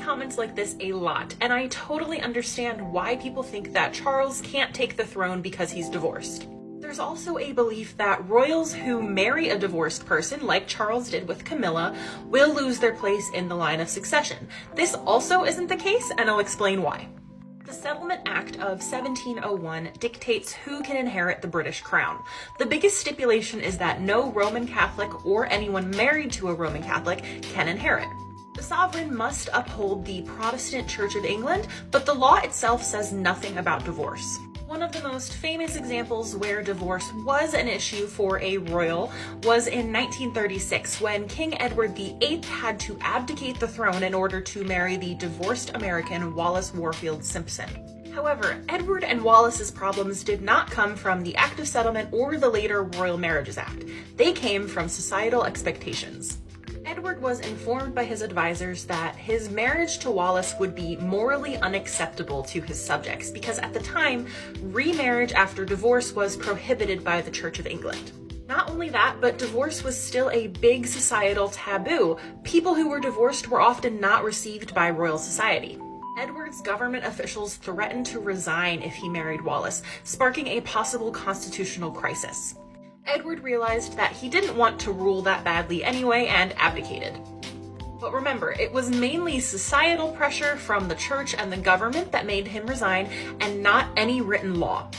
Comments like this a lot, and I totally understand why people think that Charles can't take the throne because he's divorced. There's also a belief that royals who marry a divorced person, like Charles did with Camilla, will lose their place in the line of succession. This also isn't the case, and I'll explain why. The Settlement Act of 1701 dictates who can inherit the British crown. The biggest stipulation is that no Roman Catholic or anyone married to a Roman Catholic can inherit. The sovereign must uphold the Protestant Church of England, but the law itself says nothing about divorce. One of the most famous examples where divorce was an issue for a royal was in 1936, when King Edward VIII had to abdicate the throne in order to marry the divorced American Wallis Warfield Simpson. However, Edward and Wallis's problems did not come from the Act of Settlement or the later Royal Marriages Act. They came from societal expectations. Edward was informed by his advisors that his marriage to Wallis would be morally unacceptable to his subjects because at the time, remarriage after divorce was prohibited by the Church of England. Not only that, but divorce was still a big societal taboo. People who were divorced were often not received by royal society. Edward's government officials threatened to resign if he married Wallis, sparking a possible constitutional crisis. Edward realized that he didn't want to rule that badly anyway and abdicated. But remember, it was mainly societal pressure from the church and the government that made him resign, and not any written law.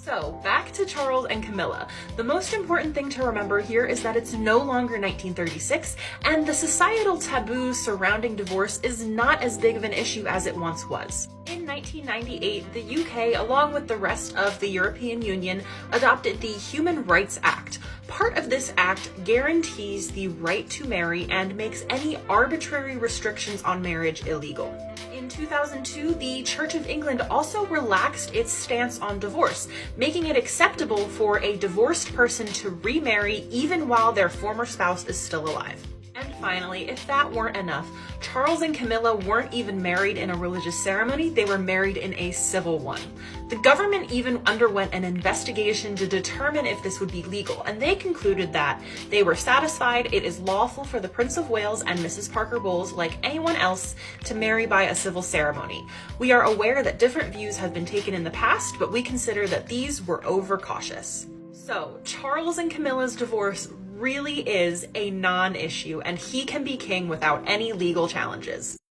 So, back to Charles and Camilla. The most important thing to remember here is that it's no longer 1936, and the societal taboo surrounding divorce is not as big of an issue as it once was. In 1998, the UK, along with the rest of the European Union, adopted the Human Rights Act. Part of this act guarantees the right to marry and makes any arbitrary restrictions on marriage illegal. In 2002, the Church of England also relaxed its stance on divorce, making it acceptable for a divorced person to remarry even while their former spouse is still alive. And finally, if that weren't enough, Charles and Camilla weren't even married in a religious ceremony, they were married in a civil one. The government even underwent an investigation to determine if this would be legal, and they concluded that they were satisfied it is lawful for the Prince of Wales and Mrs. Parker Bowles, like anyone else, to marry by a civil ceremony. We are aware that different views have been taken in the past, but we consider that these were overcautious. So, Charles and Camilla's divorce really is a non-issue, and he can be king without any legal challenges.